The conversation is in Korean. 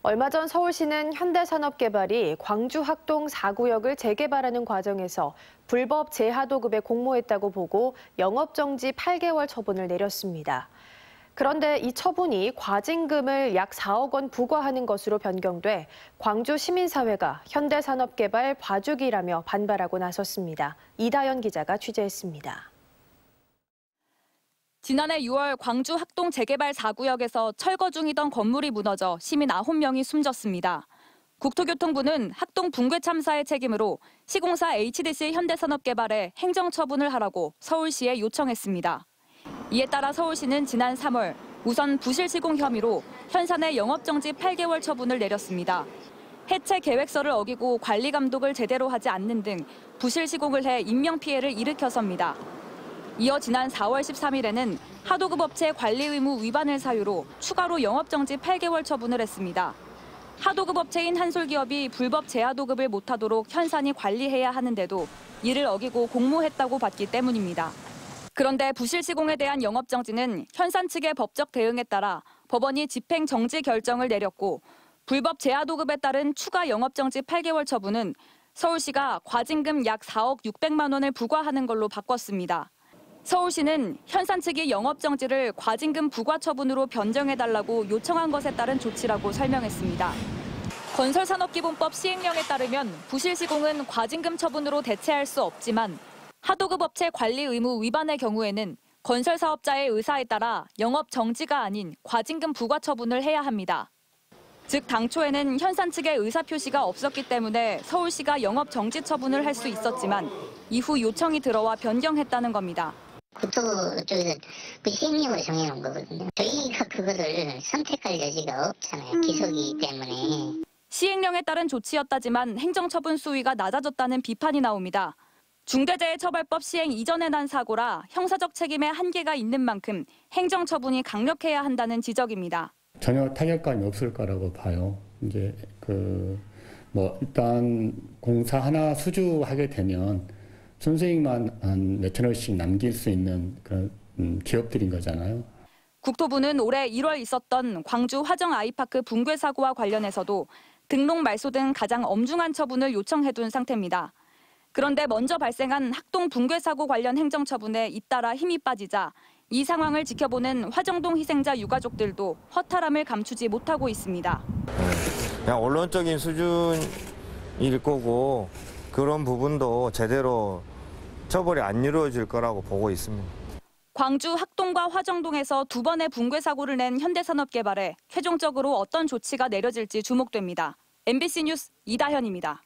얼마 전 서울시는 현대산업개발이 광주 학동 4구역을 재개발하는 과정에서 불법 재하도급에 공모했다고 보고 영업정지 8개월 처분을 내렸습니다. 그런데 이 처분이 과징금을 약 4억 원 부과하는 것으로 변경돼 광주 시민사회가 현대산업개발 봐주기라며 반발하고 나섰습니다. 이다연 기자가 취재했습니다. 지난해 6월 광주 학동 재개발 4구역에서 철거 중이던 건물이 무너져 시민 9명이 숨졌습니다. 국토교통부는 학동 붕괴 참사의 책임으로 시공사 HDC 현대산업개발에 행정처분을 하라고 서울시에 요청했습니다. 이에 따라 서울시는 지난 3월 우선 부실 시공 혐의로 현산에 영업정지 8개월 처분을 내렸습니다. 해체 계획서를 어기고 관리 감독을 제대로 하지 않는 등 부실 시공을 해 인명피해를 일으켜서입니다. 이어 지난 4월 13일에는 하도급 업체 관리 의무 위반을 사유로 추가로 영업정지 8개월 처분을 했습니다. 하도급 업체인 한솔기업이 불법 재하도급을 못하도록 현산이 관리해야 하는데도 이를 어기고 공모했다고 봤기 때문입니다. 그런데 부실 시공에 대한 영업정지는 현산 측의 법적 대응에 따라 법원이 집행정지 결정을 내렸고 불법 재하도급에 따른 추가 영업정지 8개월 처분은 서울시가 과징금 약 4억 600만 원을 부과하는 걸로 바꿨습니다. 서울시는 현산 측이 영업정지를 과징금 부과 처분으로 변경해달라고 요청한 것에 따른 조치라고 설명했습니다. 건설산업기본법 시행령에 따르면 부실 시공은 과징금 처분으로 대체할 수 없지만 하도급 업체 관리 의무 위반의 경우에는 건설사업자의 의사에 따라 영업정지가 아닌 과징금 부과 처분을 해야 합니다. 즉 당초에는 현산 측의 의사표시가 없었기 때문에 서울시가 영업정지 처분을 할 수 있었지만 이후 요청이 들어와 변경했다는 겁니다. 국토 쪽에서 그 시행령으로 정해놓은 거거든요. 저희가 그거를 선택할 여지가 없잖아요. 기소기 때문에. 시행령에 따른 조치였다지만 행정처분 수위가 낮아졌다는 비판이 나옵니다. 중대재해처벌법 시행 이전에 난 사고라 형사적 책임에 한계가 있는 만큼 행정처분이 강력해야 한다는 지적입니다. 전혀 타격감이 없을 거라고 봐요. 이제 일단 공사 하나 수주하게 되면 순수익만 한 몇천 원씩 남길 수 있는 그런 기업들인 거잖아요. 국토부는 올해 1월 있었던 광주 화정 아이파크 붕괴 사고와 관련해서도 등록 말소 등 가장 엄중한 처분을 요청해둔 상태입니다. 그런데 먼저 발생한 학동 붕괴 사고 관련 행정처분에 잇따라 힘이 빠지자 이 상황을 지켜보는 화정동 희생자 유가족들도 허탈함을 감추지 못하고 있습니다. 그냥 언론적인 수준일 거고 그런 부분도 제대로 처벌이 안 이루어질 거라고 보고 있습니다. 광주 학동과 화정동에서 2번의 붕괴 사고를 낸 현대산업개발에 최종적으로 어떤 조치가 내려질지 주목됩니다. MBC 뉴스 이다현입니다.